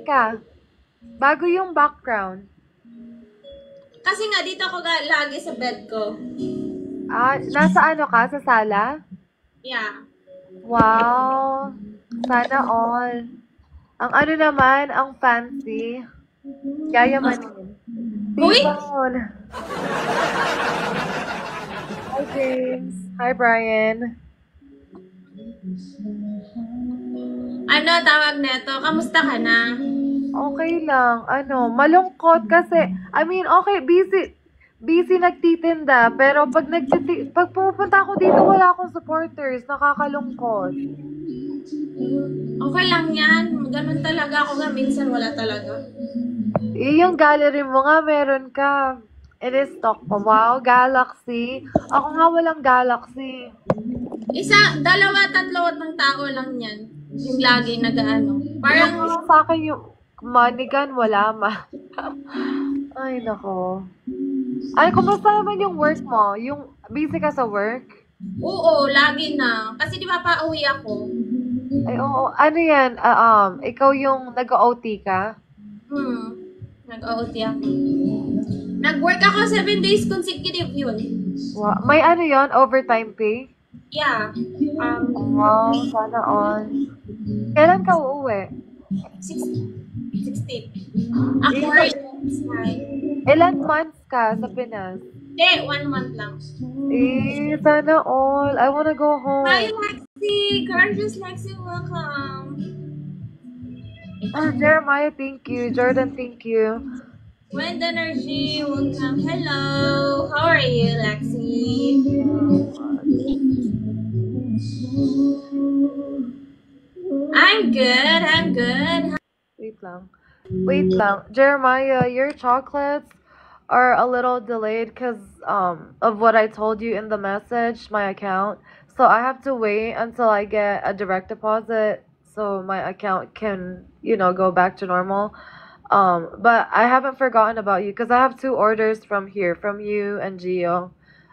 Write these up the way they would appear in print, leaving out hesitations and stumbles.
ka? Bago yung background. Kasi nga, dito ako lagi sa bed ko. Nasa ano ka? Sa sala? Yeah. Wow. Sana all. Ang ano naman, ang fancy. Yayamanin. Uy! Tipon. Hi, James. Hi, Brian. Ano tawag neto? Kamusta ka na? Okay lang. Ano, malungkot kasi, I mean, okay, busy nagtitinda, pero pag pumupunta ako dito, wala akong supporters. Nakakalungkot. Okay lang yan. Ganun talaga ako nga. Minsan wala talaga. Yung gallery mo nga, meron ka. In-stock ko. Wow, Galaxy. Ako nga walang Galaxy. Isa, dalawa, tatlo ng tao lang yan. Yung lagi nag-ano. Yung Parang, sa akin yung money gun, wala ma. Ay, nako. Ay, kumusta naman yung work mo? Yung busy ka sa work? oo, lagi na. Kasi di ba pa-uwi ako? Ay, oo. Ano yan? Ikaw yung nag-OT ka? Nag-OT ako. Nag-work ako 7 days consecutive yun. Wow. May ano yon overtime pay? Yeah. Wow, sana all. Kailan ka uuwi? 16. Ako rin. Ilan months ka sa Pinas? Hindi, 1 month lang. Sana all. I wanna go home. Hi, Lexi! Gorgeous Lexi, welcome! Jeremiah, thank you. Jordan, thank you. Wind Energy, welcome. Hello! How are you, Lexi? I'm good. Wait lang. Jeremiah, your chocolates are a little delayed because of what I told you in the message, my account. So I have to wait until I get a direct deposit so my account can, go back to normal. But I haven't forgotten about you because I have 2 orders from here, from you and Gio.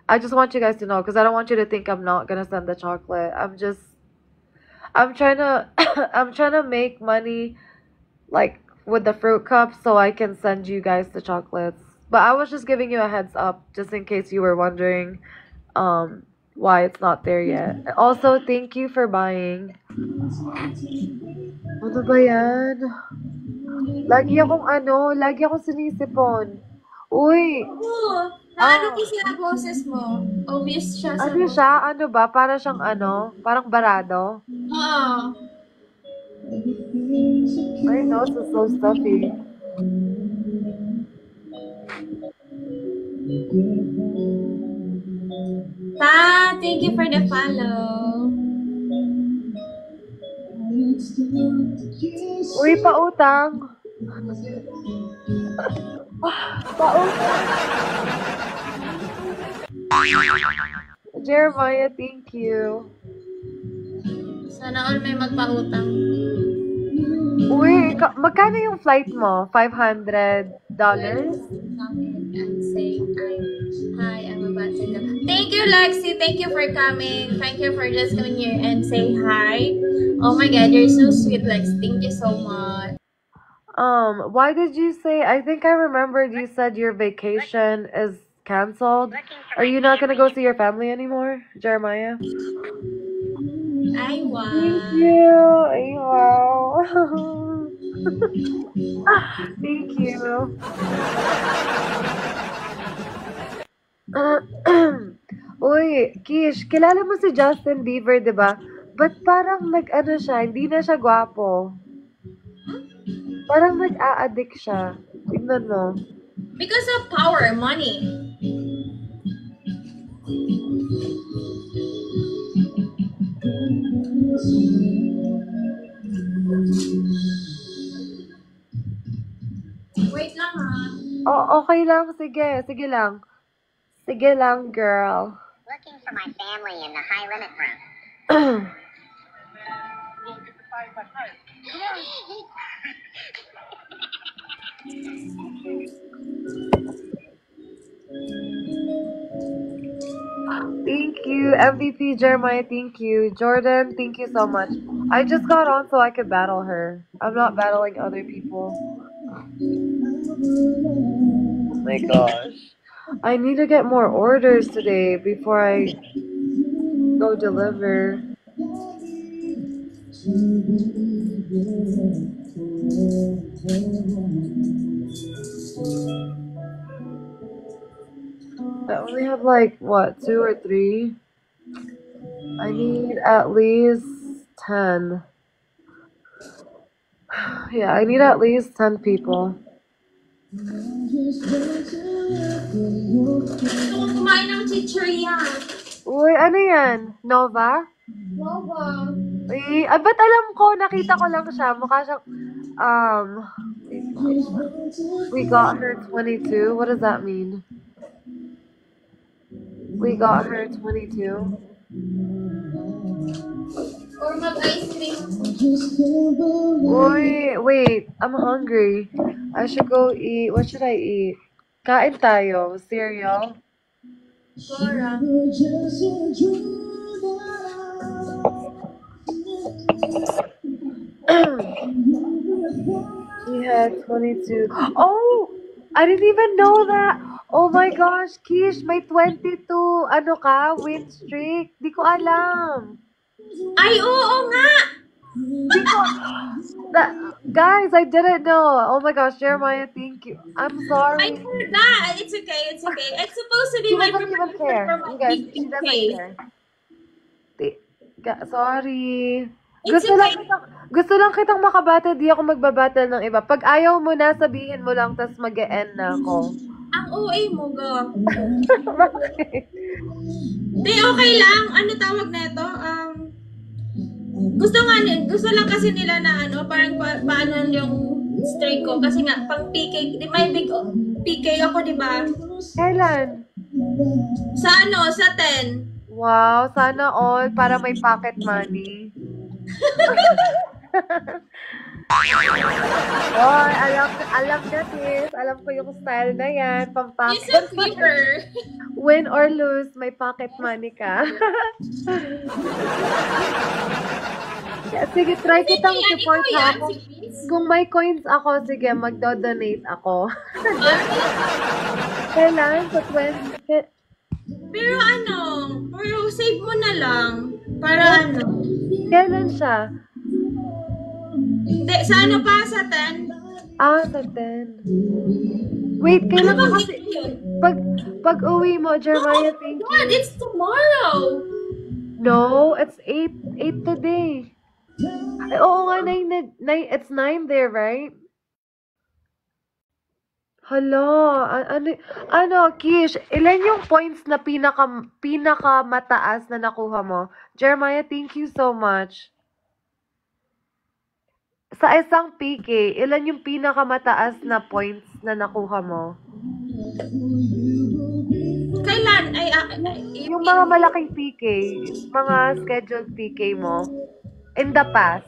I just want you guys to know because I don't want you to think I'm not gonna send the chocolate. I'm trying to, I'm trying to make money, like with the fruit cups, so I can send you guys the chocolates. But I was just giving you a heads up, just in case you were wondering, why it's not there yet. Also, thank you for buying. Ano ba yan? Lagi akong sinisipon. Uy! Naano ko siya boses mo? Obvious siya sa Ano boses. siya? Ano ba? Para siyang parang barado? Oo. My nose is so stuffy. Thank you for the follow. Uy, pautang! Pautang! Jeremiah, thank you. Sana all may magpautang. Uy, magkano yung flight mo? $500? And say, hi, I'm about to go. Thank you, Lexi. Thank you for coming. Thank you for just coming here and say hi. Oh my God, you're so sweet, Lexi. Thank you so much. Why did you say, I think I remembered you said your vacation is canceled. Are you not gonna go see your family anymore, Jeremiah? Ay, wow. Thank you. Ay, wow. Thank you. Uy, Kish, kilala mo si Justin Bieber, di ba? Ba't parang nag-ano siya, hindi na siya gwapo? Parang nag-a-addict siya. Tignan mo. Because of power, money. Wait lang ha. Oh, okay lang. Sige. Sige lang. Sige lang, girl. Looking for my family in the high limit room. Thank Thank you. MVP Jeremiah, thank you. Jordan, thank you so much. I just got on so I could battle her. I'm not battling other people. Oh my gosh. I need to get more orders today before I go deliver. I only have like, what, 2 or 3? I need at least 10. Yeah, I need at least 10 people. Gusto kong kumain ng chichirya. Uy, ano yan? Nova? Nova. Uy, ba't alam ko? Nakita ko lang siya. Mukha siyang, we got her 22. What does that mean? We got her 22. Or mag-ice cream. Uy, wait. I'm hungry. I should go eat. What should I eat? Kain tayo. Cereal. Cora. She had 22. Oh! I didn't even know that. Oh my gosh, Kish, may 22, ano ka, win streak. Di ko alam. Ay, oo nga! Di ko, guys, I didn't know. Oh my gosh, Jeremiah, thank you. I'm I sorry. heard that. It's okay, it's okay. It's supposed to be She my doesn't even preparation care. for my You guys, she doesn't PK. care. Sorry. It's okay. Gusto lang kitang makabate, di ako magbabattle ng iba. Pag ayaw mo na, sabihin mo lang, tas mag-e-end na ako. Ang OA mo, go. Bakit? Di, okay lang. Ano tawag na ito? Gusto lang kasi nila na ano, parang paano yung streak ko. Kasi nga, pang PK, di may big PK ako, di ba? Kailan? Sa ano, sa 10. Wow, sana all para may pocket money. Oh, alam na sis. Alam ko yung style na yan. You're Pang-pocket. so clever. Win or lose, may pocket money ka. Sige, try kitang Yan, support ikaw ha yan, ako. si Chris. Kung may coins ako, sige, magdo-donate ako. Kailan? Sa 20? Pero ano, pero save mo na lang. Para ano. Kailan siya? Hindi, sa ano pa, sa 10? Sa 10. Wait, Ano kailan ba mo kasi... yun? Pag uwi mo, Jeremiah, thank you. God, it's tomorrow. No, it's 8 today. Ay, oo nga, 9, it's 9 there, right? Hala, ano, Kish, ilan yung points na pinaka mataas na nakuha mo? Jeremiah, thank you so much. Sa isang PK, ilan yung pinaka mataas na points na nakuha mo? Kailan? Yung mga malaking PK, mga scheduled PK mo, in the past.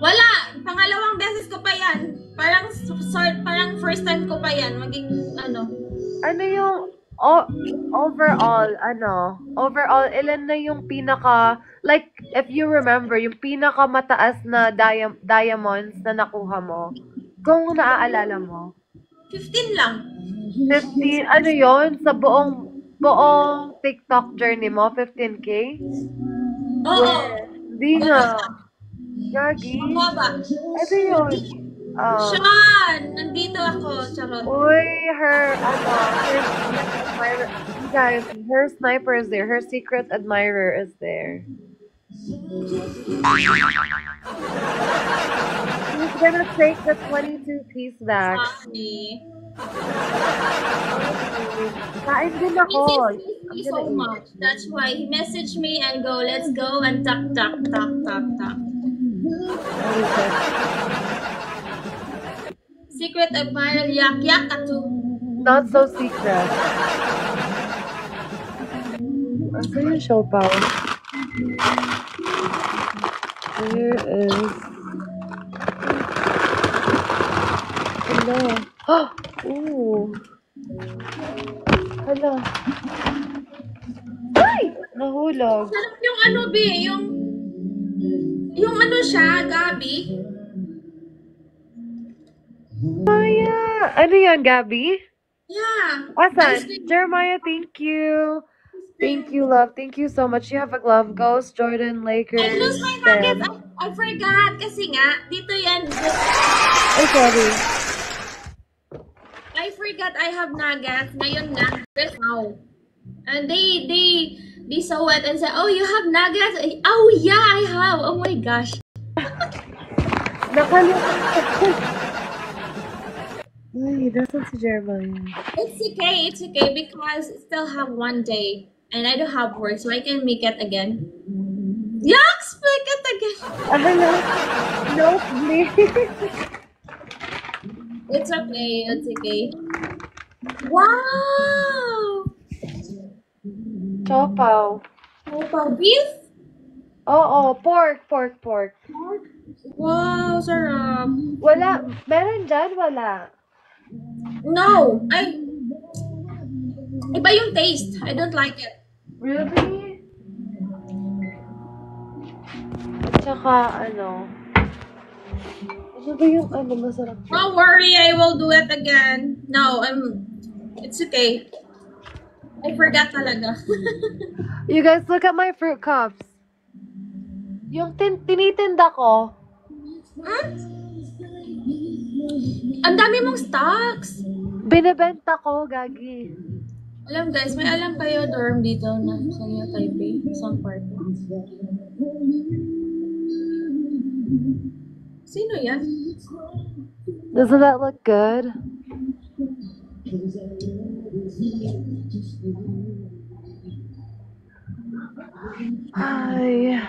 Wala. Pangalawang beses ko pa yan. Parang first time ko pa yan. Maging, ano. Ano yung overall, ilan na yung pinaka, like, if you remember, yung pinaka mataas na diamonds na nakuha mo, kung naaalala mo? 15 lang. 15, ano yon sa buong TikTok journey mo, 15K? Oo. Hindi nga. Gagi. Mababa. Ano yun? Sean! Nandito ako. Charot. Uy, her admirer, guys, her sniper is there. Her secret admirer is there. She's gonna take the 22 piece back. Sorry. Kain din He ako. thank you so much. That's why he messaged me and go, let's go and talk. Secret admirer, yak atu. Not so secret. Asa yung show power? Here is... Hello. Ooh. Hello. nahulog. Sarap yung ano, be, yung ano siya, Gabi. Maya! Ano yan, Gabby? Yeah. Asan? Jeremiah, thank you. Thank you, love. Thank you so much. You have a glove. Ghost, Jordan, I Lakers, lose my Stan. nuggets. I forgot kasi nga, dito yan. Ay, sorry. I forgot I have nuggets. Ngayon na. Just now. And they saw it and said, oh, you have nuggets? Oh, yeah, I have. Oh my gosh. Nakalimutan ko. Ay, nasaan si Jeremiah? It's okay because I still have one day and I don't have work so I can make it again. Yucks! Make it again. Ano? No, please. It's okay. Wow! Chopaw. Opa, beef? Oo, pork. Wow, sarap. Wala. Meron dyan? Wala. No, iba yung taste. I don't like it. Really? At saka, ano ba yung masarap? Don't worry, I will do it again. No, it's okay. I forgot talaga. You guys, look at my fruit cups. Yung tinitinda ko. Hmm? Ang dami mong stocks. Binibenta ko, Gagi. Alam guys, may alam kayo dorm dito na sa New Taipei, isang part. Sino yan? Doesn't that look good? Hi.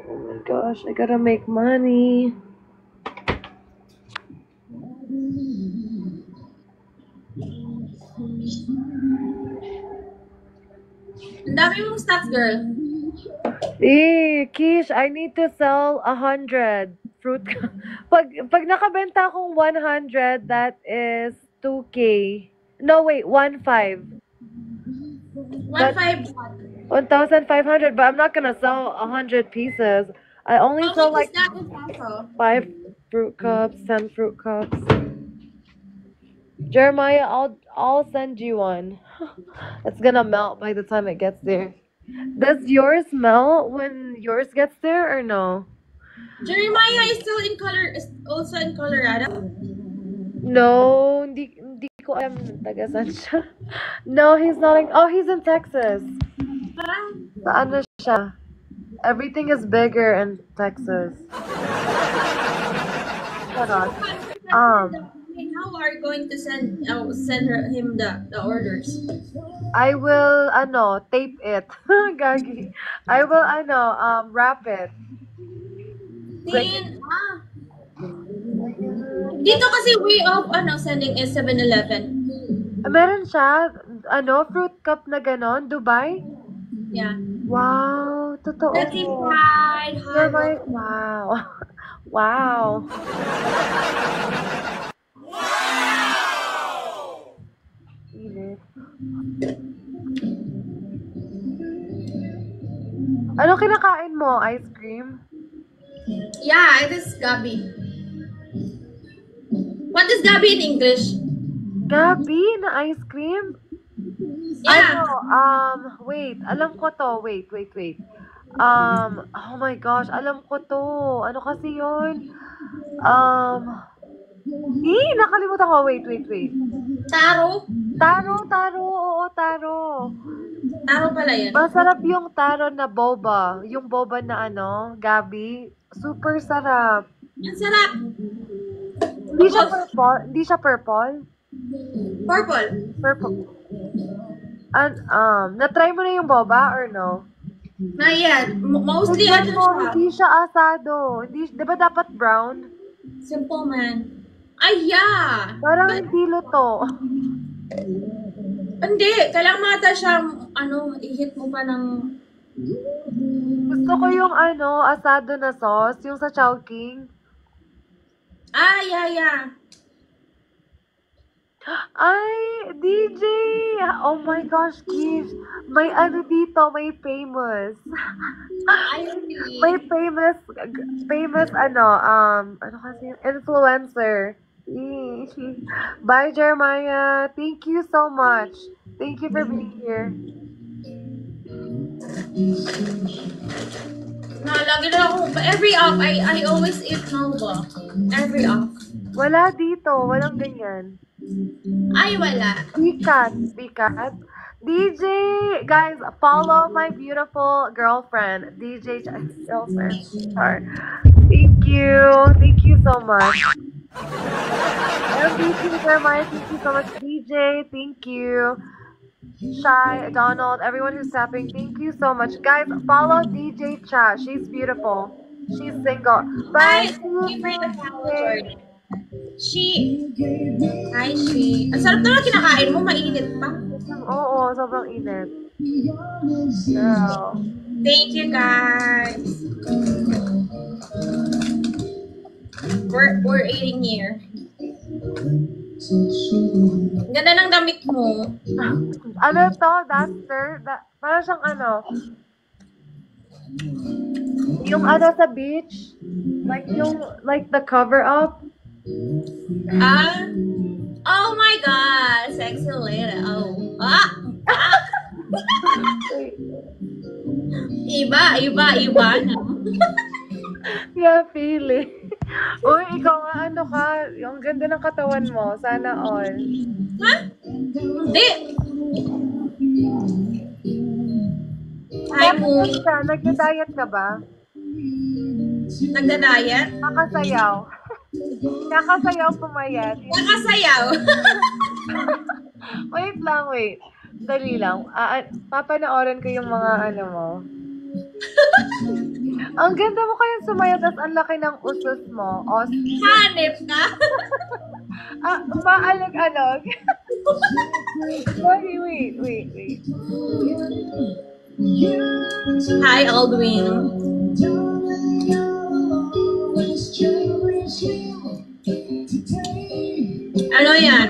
Oh my gosh, I gotta make money. Ang dami mong stocks, girl. Kish, I need to sell 100 fruit. Pag nakabenta akong 100, that is 2K. No, wait, 1.5. 1,500. 1,500, but I'm not gonna sell 100 pieces. I only How sell much like is that in peso? 5 fruit cups, 10 fruit cups. Jeremiah, I'll send you one. It's gonna melt by the time it gets there. Does yours melt when yours gets there or no? Jeremiah is still in also in Colorado. No, hindi ko alam taga saan siya. No, he's not in, he's in Texas. Sa ano siya? Everything is bigger in Texas. Hold on. How are you going to send him the orders? I will tape it. Gagi. I will wrap it. Dito kasi way of sending is 7-Eleven. Meron siya fruit cup na ganon, Dubai? Yeah. Wow, totoo. Certified hard. Wow. Wow. Init. Ano kinakain mo? Ice cream? Yeah, it is Gabi. What is Gabi in English? Gabi na ice cream? Yeah. Wait. Alam ko to. Wait. Oh my gosh. Alam ko to. Ano kasi yun? Nakalimutan ko. Wait. Taro? Taro. Oo, taro. Taro pala yan. Masarap yung taro na boba. Yung boba na Gabi. Super sarap. Ang sarap. Hindi siya purple? Purple. Na-try mo na yung boba or no? Not yet. Mostly Tignan mo, siya. hindi siya asado. Di ba dapat brown? Simple man. Ay, yeah. Parang hindi luto. Hindi. Kailangan mata siya, i-hit mo pa ng... Gusto ko yung asado na sauce, yung sa Chowking. Ah, yeah. Ay, DJ! Oh my gosh, Kish. May ano dito, may famous. Ay, May really? famous ano kasi, influencer. Eh, Bye, Jeremiah. Thank you so much. Thank you for being here. Na, lagi na ako, every off, I always eat Nova. Every off. Wala dito, walang ganyan. Ay, wala. Pikat. DJ, guys, follow my beautiful girlfriend, DJ girlfriend. Sorry. Thank you so much. MVP Jeremiah, thank you so much. DJ, thank you. Shy, Donald, everyone who's tapping, thank you so much. Guys, follow DJ Cha. She's beautiful. She's single. Ay, Bye. thank you for the follow, Jordan. Hi, She. Ang sarap naman kinakain mo, mainit pa. Oo, sobrang init. Girl. Thank you, guys. We're eating here. Ganda ng damit mo. Ano to? Duster? Parang siyang ano? Yung ano sa beach? Like the cover up? Ah? Oh my God! Sexy lady. Oh. Ah! Ah! Iba. No? Yeah, feeling. Uy, ikaw nga ano ka? Yung ganda ng katawan mo. Sana all. Ha? Hindi. Hi, Moon. Nagda-diet ka ba? Nagda-diet? Kakasayaw. Kakasayaw pumayat. Nakasayaw. Wait. Dali lang. Papanoorin ko yung mga ano mo. Ang ganda mo kayang sumayaw, tas ang laki ng usos mo. Hanip ka. Maalag-alag. Sorry, wait. Hi, Aldwin. Ano yan?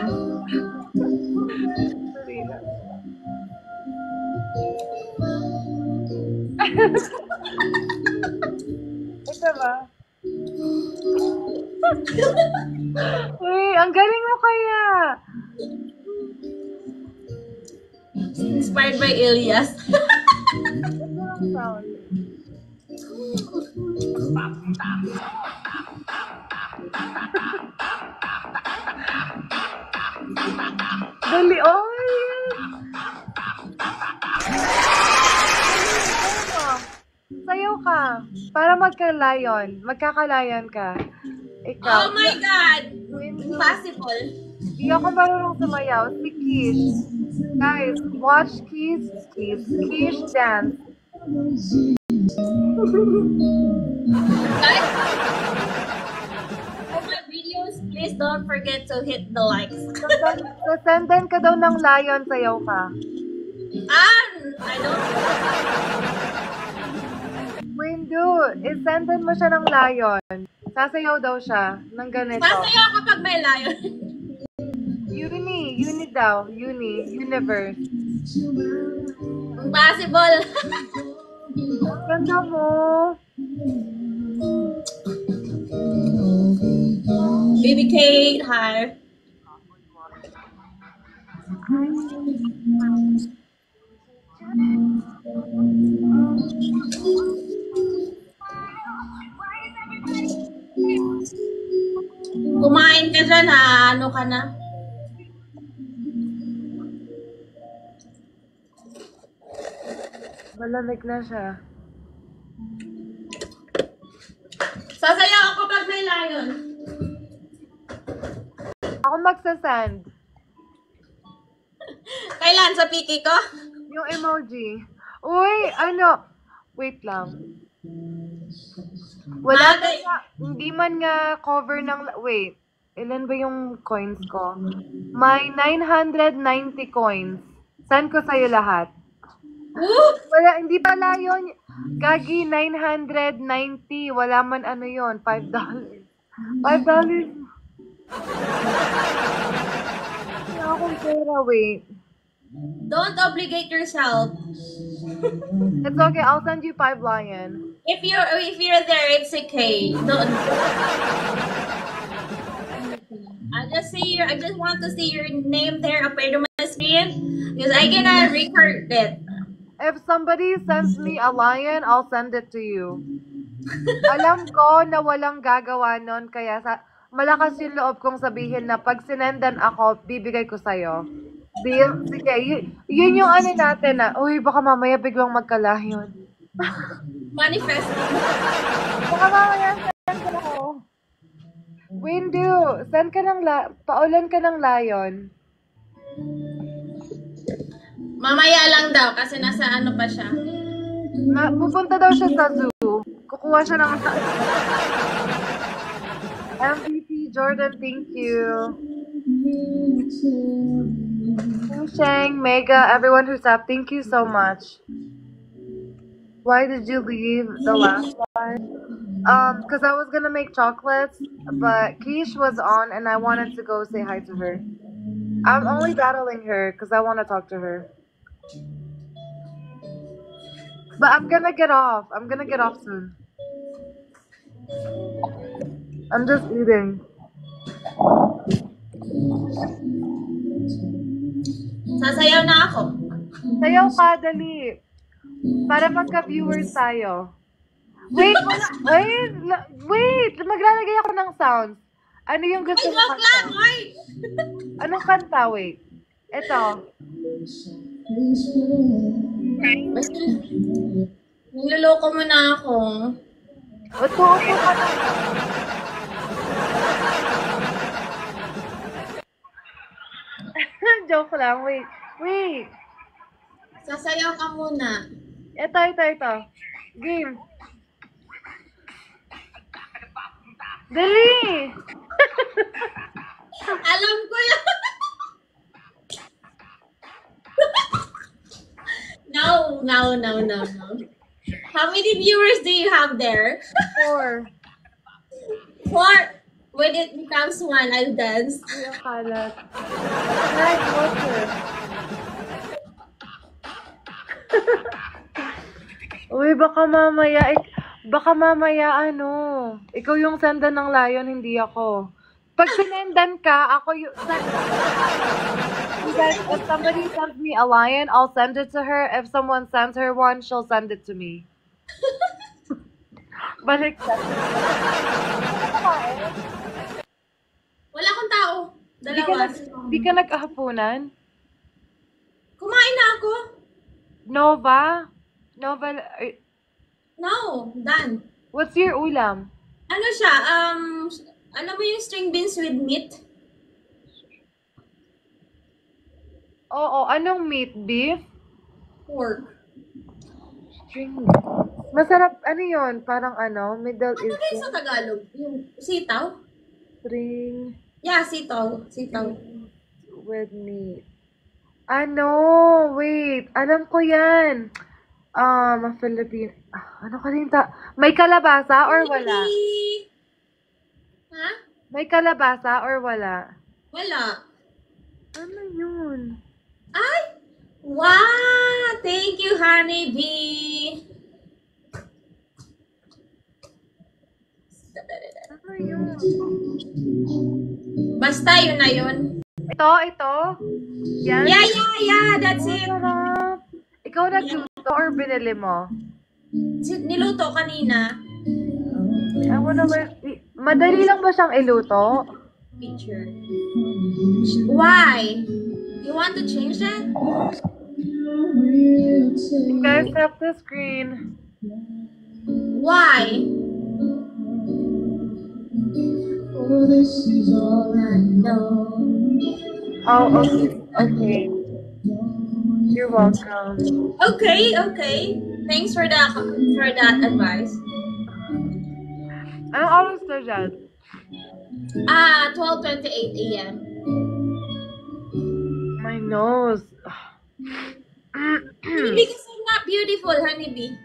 Sorry lang. Ito ba? Uy, ang galing mo kaya. Inspired by Elias. Ito ang sound. Dali, oy! Sayaw ka. Para magkakalayon ka. Ikaw. Oh my God! Impossible. Hindi ako marunong sumayaw. Si Kish. Guys, watch Kish dance. Guys, for my videos, please don't forget to hit the likes. So, sendan ka daw ng lion, sayaw ka. I don't Windu, isenden mo siya ng lion. Sasayaw daw siya ng ganito. Masaya kapag may lion. Universe. Impossible. Ang ganda mo. Baby Kate, hi. Kumain ka dyan ha, ano ka na? Malamig na siya. Sasayaw ako pag may lion. Ako magsasend. Kailan? Sa piki ko? Yung emoji. Uy, ano? Wait lang. Wala Ate. hindi man nga cover ng, wait. Ilan ba yung coins ko? May 990 coins. Send ko sa'yo lahat. Woo! Wala, hindi pala yun. Gagi, 990. Wala man ano yun, $5. $5. na akong pera, wait. Don't obligate yourself. It's okay, I'll send you 5 lion. If you're there, it's okay. Don't. I just want to see your name there appear on my screen because I gonna record it. If somebody sends me a lion, I'll send it to you. Alam ko na walang gagawa nun, kaya malakas yung loob kong sabihin na pag sinendan ako, bibigay ko sa'yo. Deal? Sige, yun yung ano natin na, uy, baka mamaya biglang magkalayon. Manifesting. Baka mamaya send ka ako. Windu, send ka ng paulan ka ng lion. Mamaya lang daw kasi nasa ano pa siya. Pupunta daw siya sa zoo. Kukuha siya ng MVP Jordan, thank you. Shang, Mega, everyone who's up, thank you so much. Why did you leave the last one? Because I was gonna make chocolates, but Keish was on and I wanted to go say hi to her. I'm only battling her because I want to talk to her. But I'm gonna get off. I'm gonna get off soon. I'm just eating. Sasayaw na ako. Sayaw ka, dali. Para magka-viewers tayo. Wait, wait! Maglalagay ako ng sounds. Ano yung gusto Ay, mo joke kanta? lang, oy! Anong kanta? Wait. Ito. Niloloko mo na ako. Uto ka na. Joke lang. Wait. Wait. Sasayaw ka muna. Ito. Game. Dali! Alam ko yan. No. How many viewers do you have there? 4. 4. When it becomes 1, I'll dance. Ay, ang kalat. Nice, water. Uy, baka mamaya ano, ikaw yung senda ng lion, hindi ako. Pag sinendan ka, ako yung... If somebody sends me a lion, I'll send it to her. If someone sends her one, she'll send it to me. Balik ka. Wala akong tao. Dalawa. Di ka nagkahapunan? Kumain na ako. Nova? No, done. What's your ulam? Ano siya? Ano mo yung string beans with meat? Oo, anong meat? Beef? Pork. String beef. Masarap, ano yun? Parang Middle Ano kayo East. sa Tagalog? Yung sitaw? String Yeah, sitaw. Sitaw. with meat. Wait. Alam ko yan. Philippine. Ano kalinta? May kalabasa or wala? Ha? May kalabasa or wala? Wala. Ano yun? Ay! Wow! Thank you, Honeybee! Ano yun? Basta yun na yun. Ito? Yan? Yeah, that's it. Masarap. Ikaw nagluto or binili mo? Niluto kanina. I wanna learn. Madali lang ba siyang iluto? Picture. Why? You want to change that? Guys, tap the screen. Why? Oh, this is all I know. Oh, okay. You're welcome. Okay. Thanks for that advice. Anong oras na dyan? 12:28 a.m. My nose. Because I'm not beautiful, Honeybee.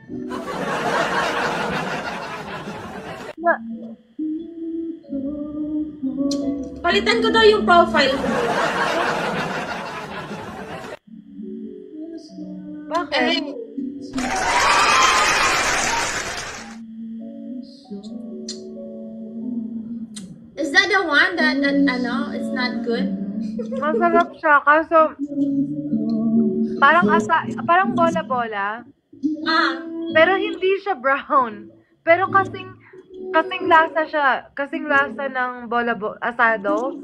Palitan ko daw yung profile ko. akin. Eh, is that the one that ano, it's not good? Masarap siya. Kaso, parang bola-bola. Ah, Pero hindi siya brown. Pero kasing lasa siya. Kasing lasa ng asado.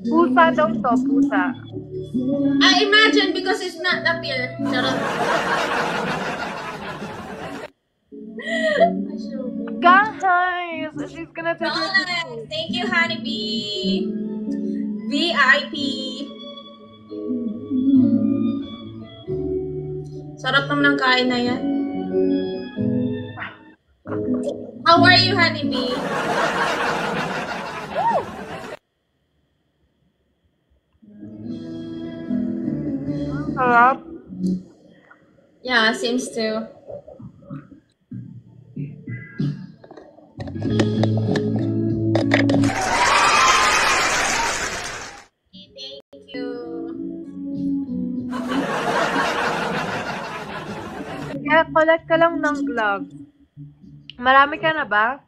Pusa daw to, pusa. I imagine because it's not appear. Charot. Guys, she's gonna take her Alright, thank you, Honeybee. VIP. Sarap naman ng kain na yan. How are you, Honeybee? sarap. Yeah, seems to. Thank you. Kaya collect ka lang ng gloves. Marami ka na ba?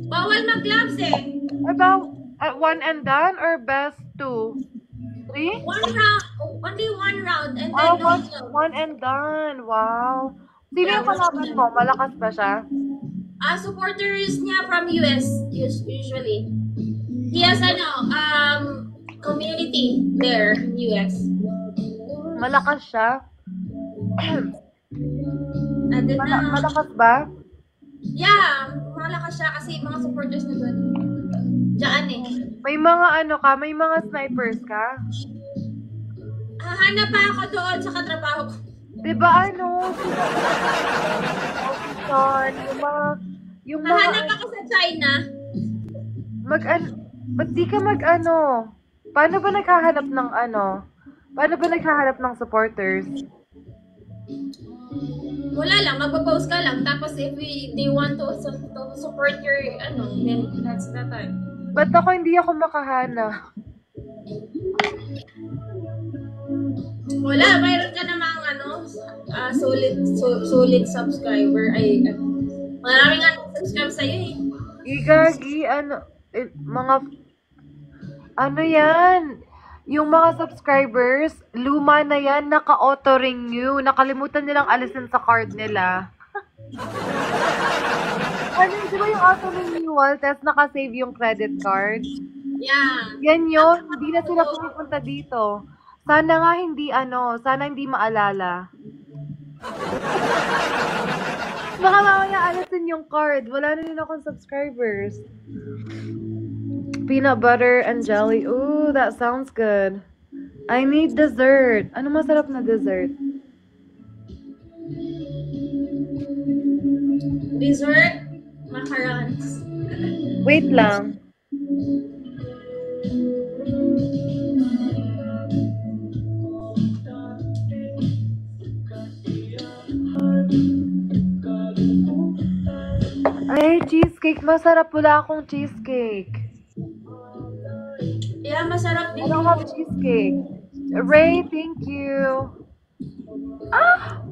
Bawal mag-gloves eh. About one and done or best two? Three? One round, only one round, and then Oh, no gloves. one and done. Wow. Sino Yeah, yung kalaban mo? Malakas ba siya? Supporters niya from US usually. He has community there in US. Malakas siya? And then, Malakas ba? yeah, malakas siya kasi mga supporters na doon. Diyan eh. May mga ano ka? May mga snipers ka? Hahanap pa ako doon sa katrabaho ko. Diba ano? Yung mga Hahanap ako sa China. ba't di ka mag-ano? Paano ba naghahanap ng ano? Paano ba naghahanap ng supporters? Wala lang, magpo-post ka lang. Tapos if they want to support your, then that's the time. Ba't hindi ako makahanap? Wala, mayroon ka namang solid subscriber. Maraming subscribe sa'yo eh. Igagi, ano yan? Yung mga subscribers, luma na yan, naka-auto-renew. Nakalimutan nilang alisin sa card nila. Di ba yung auto-renewal, tapos naka-save yung credit card? Yeah. Yan yun, hindi na sila pumunta dito. Sana nga hindi maalala. Baka mamaya alisin yung card. Wala na din akong subscribers. Peanut butter and jelly. Ooh, that sounds good. I need dessert. Ano masarap na dessert? Dessert, macarons. Wait lang. Ay, cheesecake. Masarap. Wala akong cheesecake. Yeah, masarap I din. don't have cheesecake. Ray, thank you.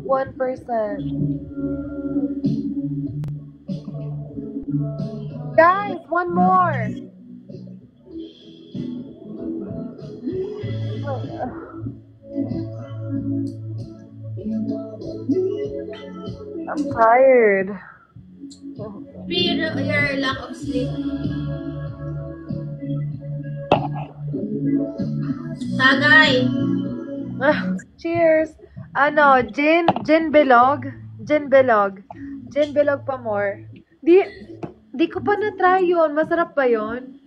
1%. Guys, one more. I'm tired. Maybe your lack of sleep. Tagay. Cheers. Gin bilog. Gin bilog pa more. Di ko pa na-try yun. Masarap ba yun?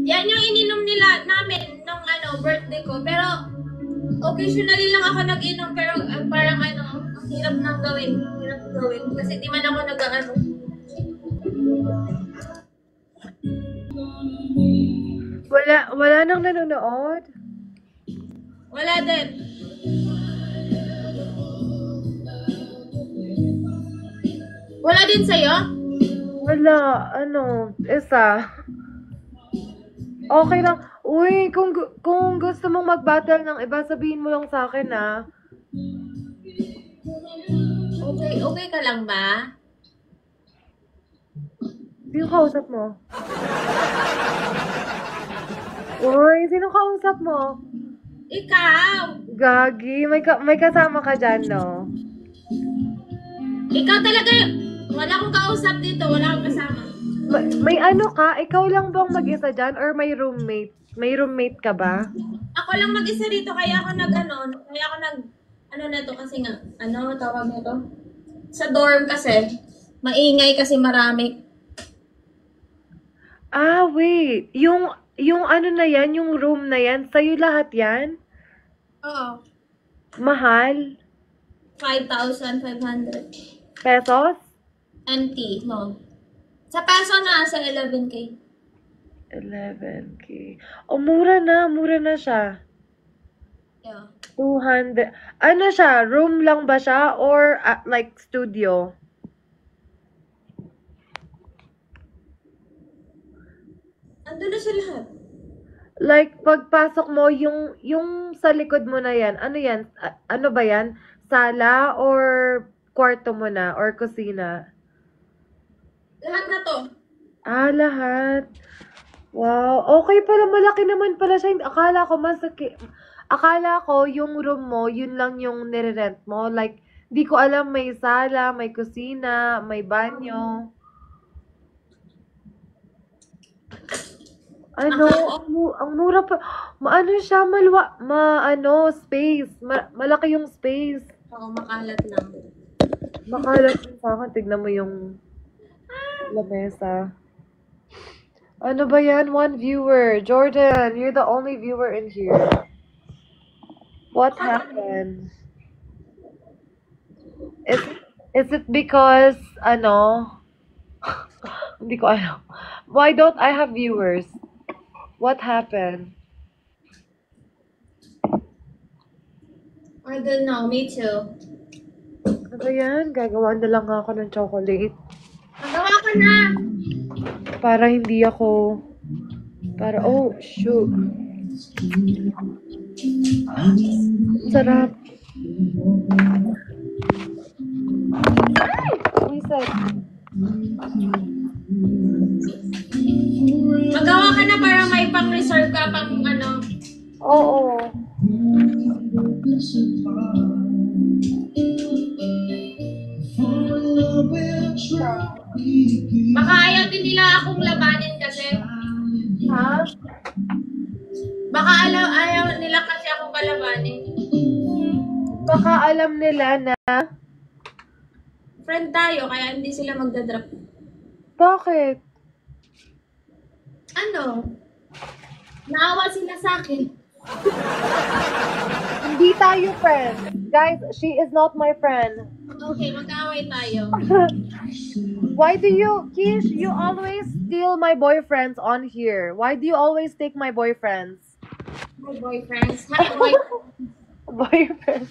Yan yung ininom namin nung birthday ko. Pero occasionally lang ako nag-inom, pero parang ang hirap nang gawin. Kasi di man ako nag-ano. Wala nang nanonood? Wala din. Wala din sa'yo? Wala. Isa. Okay lang. Uy, kung gusto mong mag-battle ng iba, sabihin mo lang sa akin, Okay ka lang ba? Sino kausap mo? Uy, sino kausap mo? Ikaw! Gagi, may kasama ka dyan, no? Ikaw talaga wala akong kausap dito, wala akong kasama. May ano ka? Ikaw lang bang mag-isa dyan or may roommate? May roommate ka ba? Ako lang mag-isa dito, kaya ako na to kasi nga, tawag nito? Sa dorm kasi, maingay kasi marami. Ah, wait. Yung ano na yan, yung room na yan, sa'yo lahat yan? Oo. Mahal? 5,500. Pesos? NT, no. Sa peso na, sa 11K. 11K. Oh, mura na siya. Yeah. 200. Ano siya? Room lang ba siya? Or like studio? Andun na siya lahat. Like, pagpasok mo, yung sa likod mo na yan, ano yan? Ano ba yan? Sala or kwarto mo na? Or kusina? Lahat na to. Ah, lahat. Wow. Okay pala, malaki naman pala siya. Akala ko yung room mo, yun lang yung nire-rent mo. Like, di ko alam may sala, may kusina, may banyo. Ano, ang mura pa. Ano siya, space. Malaki yung space. Oo, makalat lang. Makalat yung sa akin. Tignan mo yung lamesa. Ano ba yan? One viewer. Jordan, you're the only viewer in here. What happened? Is it because, hindi ko alam. Why don't I have viewers? What happened? I don't know, me too. Ano ba yan? Gagawa na lang ako ng chocolate. Magawa ka na! Para hindi ako... oh, shoot. Ang sarap. Reset. Magawa ka na para may pang-reserve ka, Oo. Baka ayaw din nila akong labanin kasi. Ha? Baka ayaw nila kasi akong kalabanin. Baka alam nila na... Friend tayo, kaya hindi sila magdadrop. Bakit? Ano? Naawa sila sa akin. Hindi tayo friends. Guys, she is not my friend. Okay, mag-away tayo. Why do you, Kish, you always steal my boyfriends on here? Why do you always take my boyfriends? My boyfriends. Boyfriends?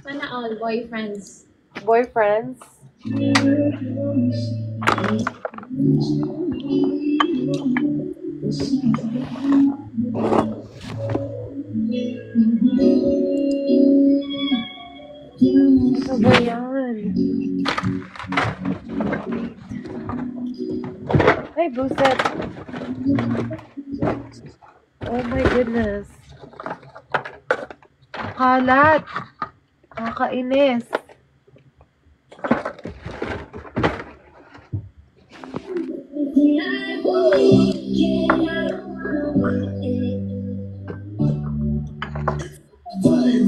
Sana all boyfriends. Boyfriends? Ano ba yan? Ay, buset. Oh my goodness. Kalat. Nakakainis.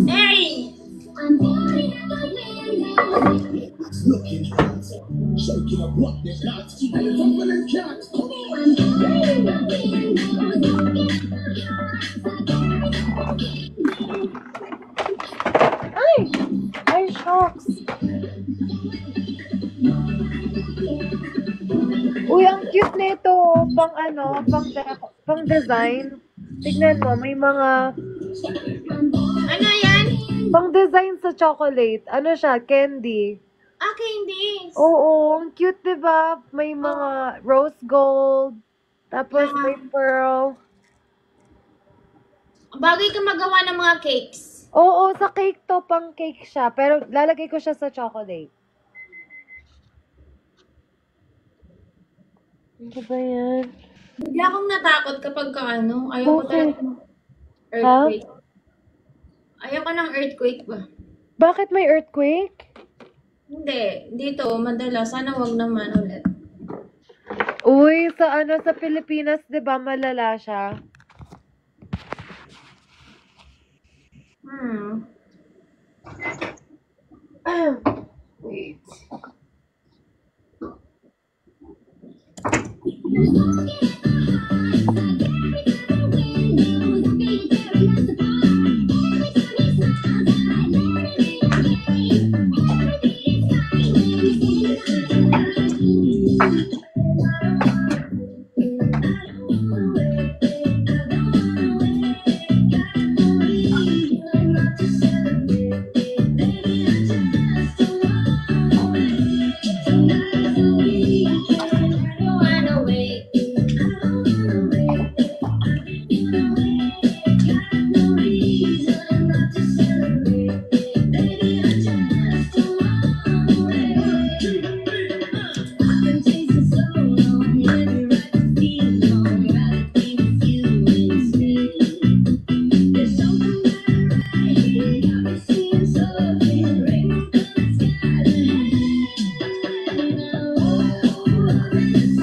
Hey! Looking hot, shaking up what they got, and it's open and cat. Come on. Ay! Ay, shocks. Uy, ang cute nito. Pang design. Tignan mo, may mga Ano yan? pang design sa chocolate. Ano siya? Candy. Ah, candies. Oo, ang cute, diba? May mga rose gold. Tapos may pearl. Bagay ka magawa ng mga cakes. Oo, sa cake to, pang cake siya. Pero lalagay ko siya sa chocolate. Ano ba yan? Bigla akong natakot kapag ayaw ko Okay. talaga ng earthquake. Ayaw ko ng earthquake ba? Bakit may earthquake? Hindi, dito, madalas. Sana wag naman ulit. Uy, sa Pilipinas, 'di ba, malala siya? Wait.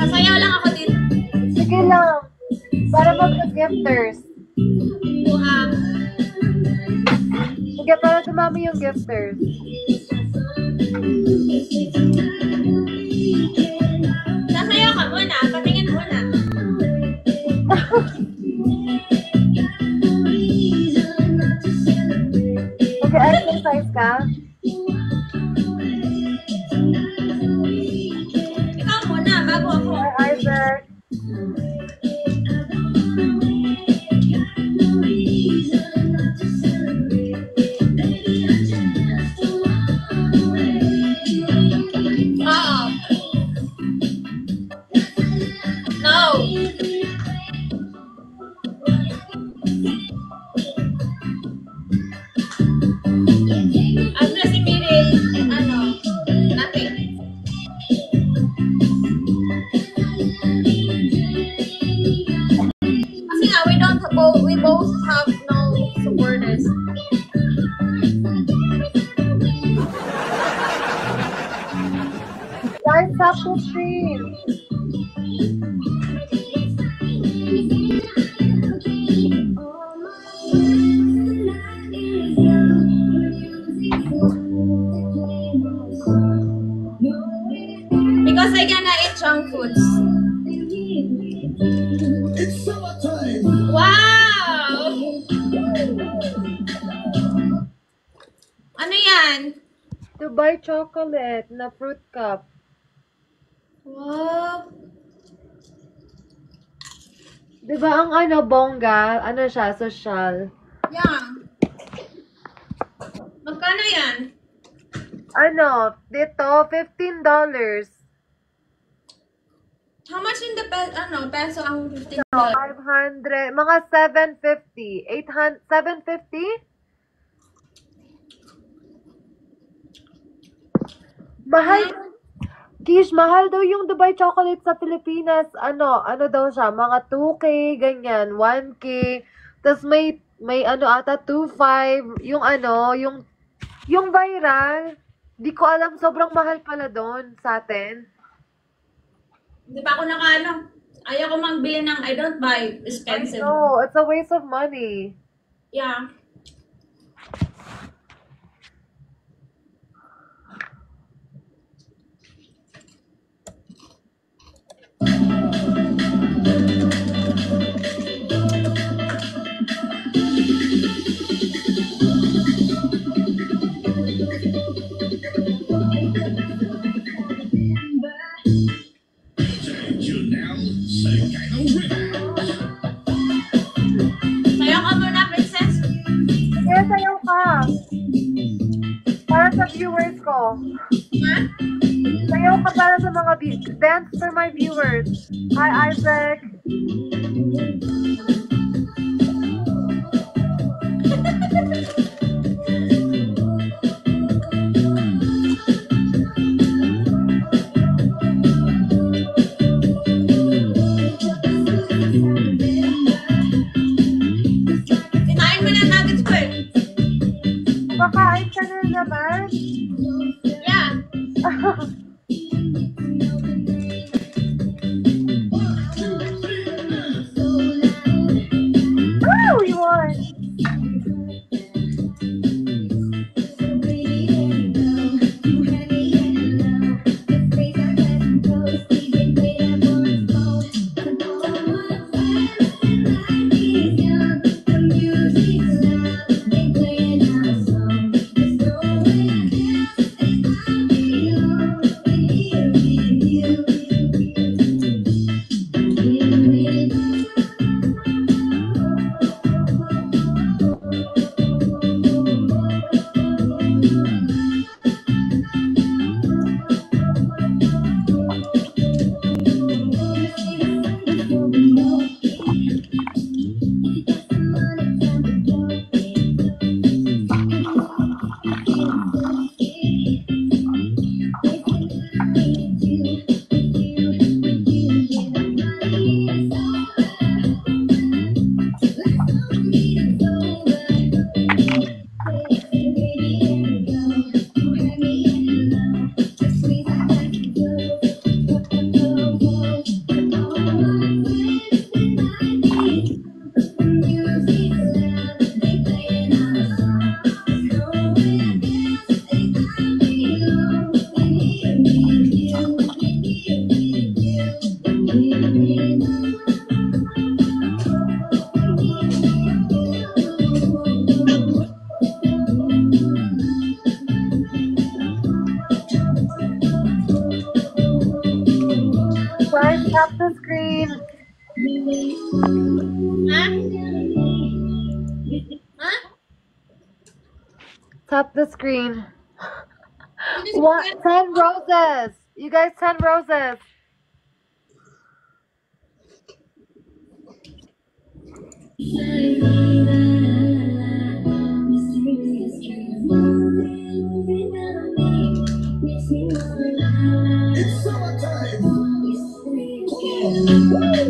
Sasayaw lang ako dito. Sige lang. Para mag-gifters. Sige, para dumami yung gifters. Sasayaw ka muna. Patingin muna. Mag-exercise ka? Ikaw muna, bago ako. Hi, Isaac. Oo. No. I'm just immediate, nothing. Kasi nga, we both have no supporters. Guys, stop the stream. Because I cannot eat junk foods. It's summertime. Wow! Ano yan? Dubai chocolate na fruit cup. Wow! Diba ang bongga, siya, social. Yan. Magkano yan? Dito, $15. How much in the peso ang $15? 500, mga 750. 800, 750? Mahal. Kish, mahal daw yung Dubai chocolate sa Pilipinas. Ano daw siya, mga 2K, ganyan, 1K. Tapos may ata 2.5, yung viral. Di ko alam, sobrang mahal pala doon sa atin. Hindi pa ako ayaw ko magbili ng I don't buy expensive. No, it's a waste of money. Yeah. Sayaw ka muna, princess. Kaya sayaw ka. Para sa viewers ko. Ha? Sayaw ka para sa mga dance for my viewers. Hi, Isaac. Tap the screen. Ha? Ha? Tap the screen. Sino What? si 10 roses. You guys, 10 roses. It's summertime. Come on.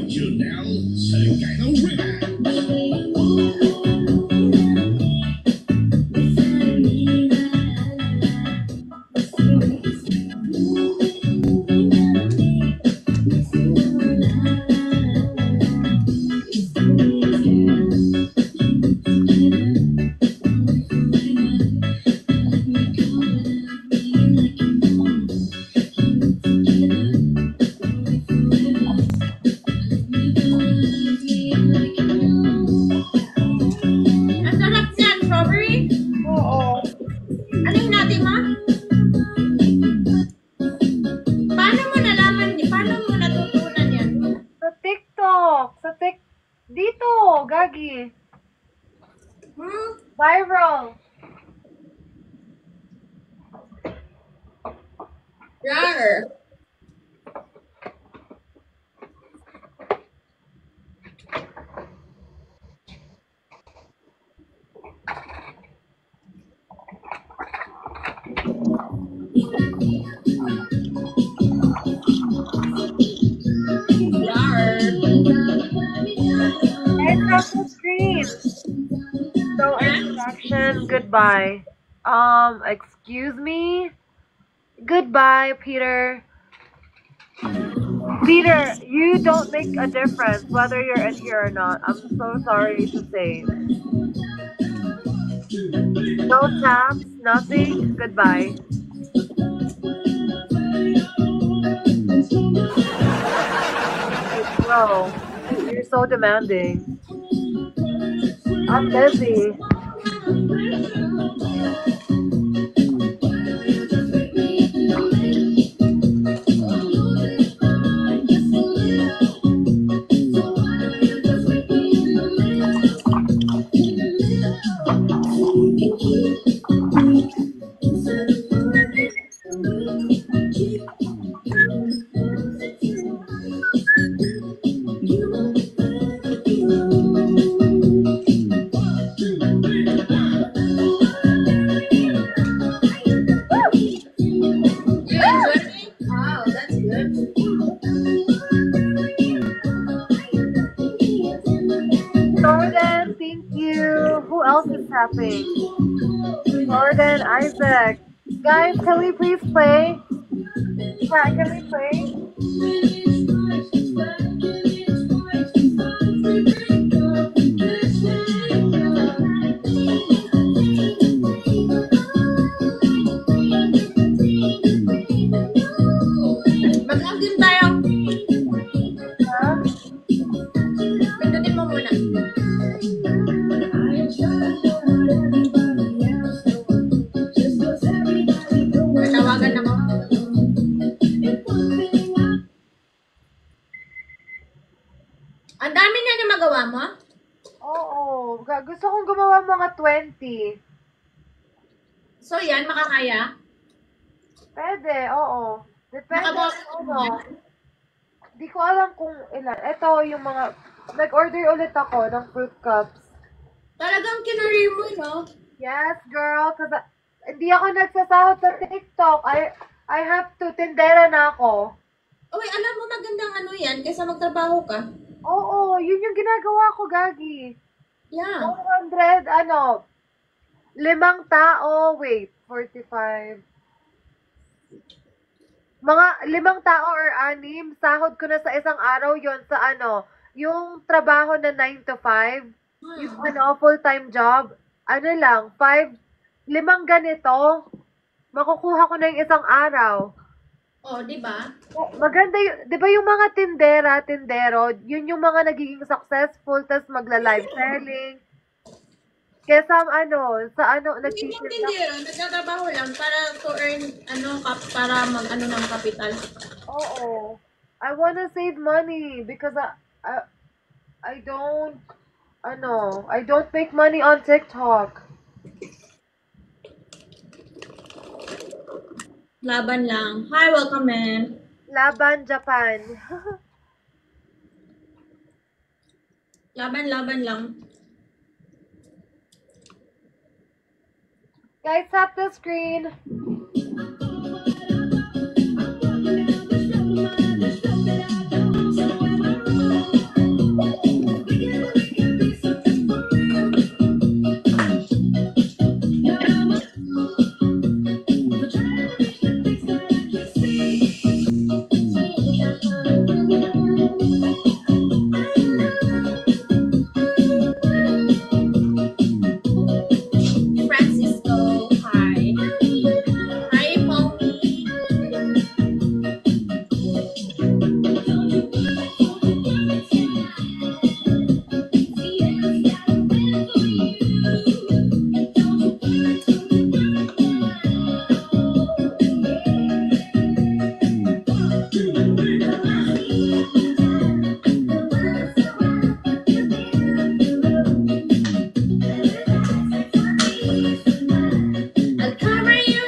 Janelle Sagano Rivers. Ang sarap niyan, strawberry. Oo. Ano yung natin mo? Paano mo natutunan yan? Sa TikTok. Dito, Gagi. Viral. Rar. Rar. And tap the screen. So, introduction, goodbye. Excuse me? Goodbye, Peter. Peter, you don't make a difference whether you're in here or not. I'm so sorry to say. No taps, nothing. Goodbye. Bro, you're so demanding. I'm busy. You enjoy it? Wow, that's good. Jordan, thank you. Who else is tapping? Jordan, Isaac. Guys, can we please play? Chat, can we play? Mag-log in tayo. Huh? Pindutin mo muna. Natawagan ako. Ang dami na yung magawa mo. Oo. Gusto kong gumawa mga 20. So yan, makakaya. Pwede, oo. Depende Nakaboss kung ano. Di ko alam kung ilan. Ito yung mga... Nag-order ulit ako ng fruit cups. Talagang kinari mo, no? Yes, girl. Kasi hindi ako nagsasahod sa TikTok. I have to. Tindera na ako. Uy, alam mo magandang ano yan kaysa magtrabaho ka. Oo, yun yung ginagawa ko, Gagi. Yeah. 400, 5 tao. Wait, 45. Mga 5 tao or 6, sahod ko na sa isang araw yon sa yung trabaho na 9 to 5, yung full-time job, lang, 5 ganito, makukuha ko na yung isang araw. Oh, di ba? Maganda yun. Di ba yung mga tindero, yun yung mga nagiging successful, tas magla-live selling. Kesa sa Hindi mo nagtitinda. tindero, nagtatrabaho lang para to earn, para mag-ano ng kapital. Oo. I wanna save money because I don't, I don't make money on TikTok. Laban lang. Hi, welcome in. Laban Japan. Laban lang. Guys, tap the screen. Francisco, hi. Hi, Pommy. I'll cover you.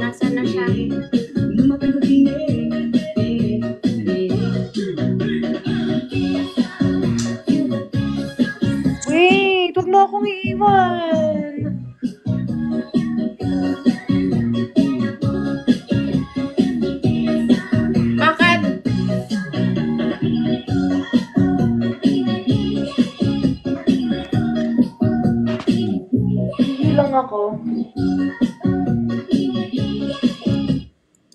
Nasaan na siya? Wait, huwag mo akong iiwan. Bakit? Hindi lang ako.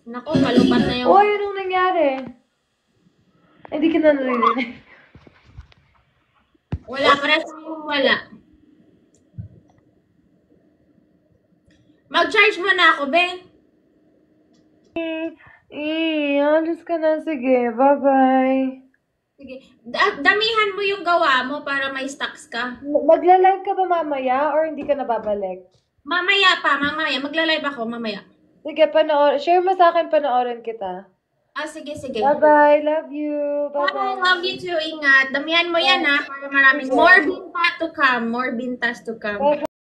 Nako, kalupat na yung... Uy, anong nangyari? Hindi ka na naririnig. Wala, parang wala. Mag-charge mo na ako, Ben. Alis ka na. Sige, bye-bye. Sige. Damihan mo yung gawa mo para may stocks ka. Magla-live ka ba mamaya or hindi ka na babalik? Mamaya. Magla-live ako, mamaya. Sige, share mo sa akin, panoorin kita. Sige. Bye-bye, love you. Bye, Bye-bye. love you too. Ingat. Damihan mo yan, ha, para maraming more binta to come. More bintas to come. Bye-bye.